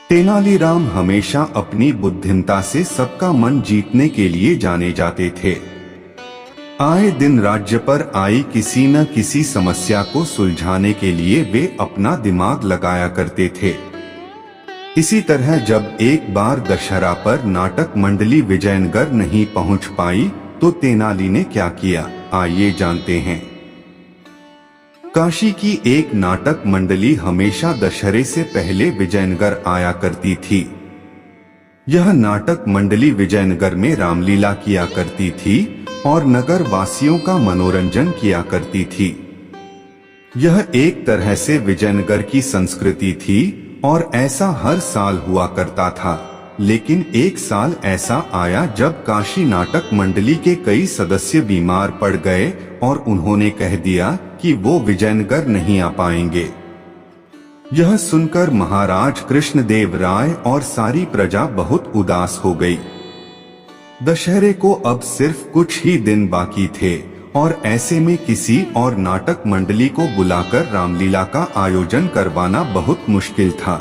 तेनालीराम हमेशा अपनी बुद्धिमता से सबका मन जीतने के लिए जाने जाते थे। आए दिन राज्य पर आई किसी न किसी समस्या को सुलझाने के लिए वे अपना दिमाग लगाया करते थे। इसी तरह जब एक बार दशहरा पर नाटक मंडली विजयनगर नहीं पहुंच पाई तो तेनाली ने क्या किया, आइए जानते हैं। काशी की एक नाटक मंडली हमेशा दशहरे से पहले विजयनगर आया करती थी। यह नाटक मंडली विजयनगर में रामलीला किया करती थी और नगर वासियों का मनोरंजन किया करती थी। यह एक तरह से विजयनगर की संस्कृति थी और ऐसा हर साल हुआ करता था। लेकिन एक साल ऐसा आया जब काशी नाटक मंडली के कई सदस्य बीमार पड़ गए और उन्होंने कह दिया कि वो विजयनगर नहीं आ पाएंगे। यह सुनकर महाराज कृष्णदेव राय और सारी प्रजा बहुत उदास हो गई। दशहरे को अब सिर्फ कुछ ही दिन बाकी थे और ऐसे में किसी और नाटक मंडली को बुलाकर रामलीला का आयोजन करवाना बहुत मुश्किल था।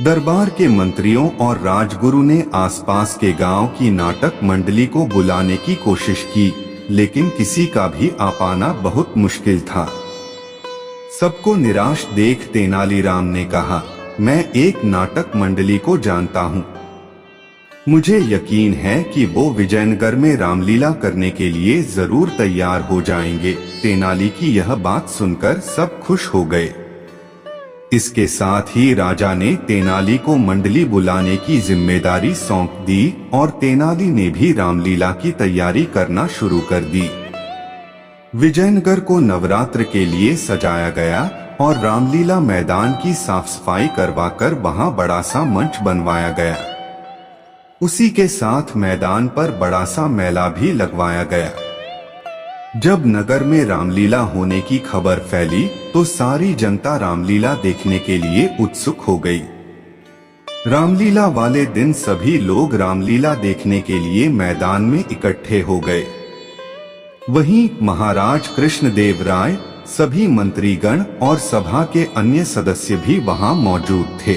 दरबार के मंत्रियों और राजगुरु ने आसपास के गांव की नाटक मंडली को बुलाने की कोशिश की, लेकिन किसी का भी आ पाना बहुत मुश्किल था। सबको निराश देख तेनालीराम ने कहा, मैं एक नाटक मंडली को जानता हूँ। मुझे यकीन है कि वो विजयनगर में रामलीला करने के लिए जरूर तैयार हो जाएंगे। तेनाली की यह बात सुनकर सब खुश हो गए। इसके साथ ही राजा ने तेनाली को मंडली बुलाने की जिम्मेदारी सौंप दी और तेनाली ने भी रामलीला की तैयारी करना शुरू कर दी। विजयनगर को नवरात्र के लिए सजाया गया और रामलीला मैदान की साफ सफाई करवाकर वहां बड़ा सा मंच बनवाया गया। उसी के साथ मैदान पर बड़ा सा मेला भी लगवाया गया। जब नगर में रामलीला होने की खबर फैली तो सारी जनता रामलीला देखने के लिए उत्सुक हो गई। रामलीला वाले दिन सभी लोग रामलीला देखने के लिए मैदान में इकट्ठे हो गए। वहीं महाराज कृष्णदेव राय, सभी मंत्रीगण और सभा के अन्य सदस्य भी वहां मौजूद थे।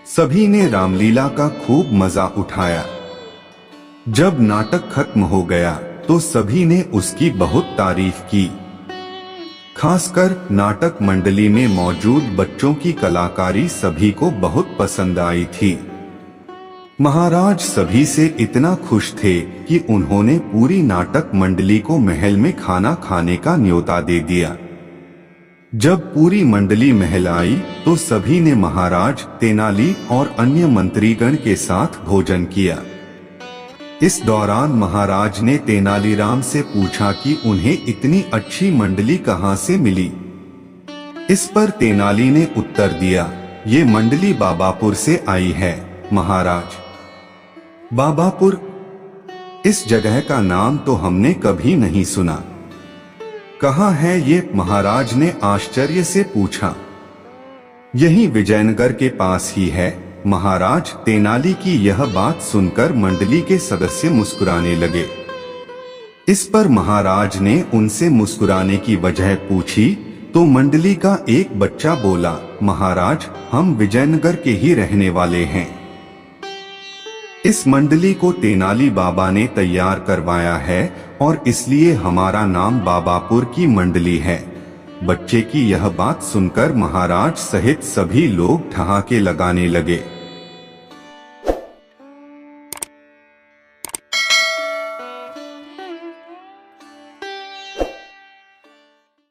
सभी ने रामलीला का खूब मजा उठाया। जब नाटक खत्म हो गया तो सभी ने उसकी बहुत तारीफ की। खासकर नाटक मंडली में मौजूद बच्चों की कलाकारी सभी को बहुत पसंद आई थी। महाराज सभी से इतना खुश थे कि उन्होंने पूरी नाटक मंडली को महल में खाना खाने का न्योता दे दिया। जब पूरी मंडली महल आई तो सभी ने महाराज, तेनाली और अन्य मंत्रीगण के साथ भोजन किया। इस दौरान महाराज ने तेनालीराम से पूछा कि उन्हें इतनी अच्छी मंडली कहां से मिली। इस पर तेनाली ने उत्तर दिया, ये मंडली बाबापुर से आई है महाराज। बाबापुर? इस जगह का नाम तो हमने कभी नहीं सुना। कहाँ है ये? महाराज ने आश्चर्य से पूछा। यही विजयनगर के पास ही है महाराज। तेनाली की यह बात सुनकर मंडली के सदस्य मुस्कुराने लगे। इस पर महाराज ने उनसे मुस्कुराने की वजह पूछी तो मंडली का एक बच्चा बोला, महाराज हम विजयनगर के ही रहने वाले हैं। इस मंडली को तेनाली बाबा ने तैयार करवाया है और इसलिए हमारा नाम बाबापुर की मंडली है। बच्चे की यह बात सुनकर महाराज सहित सभी लोग ठहाके लगाने लगे।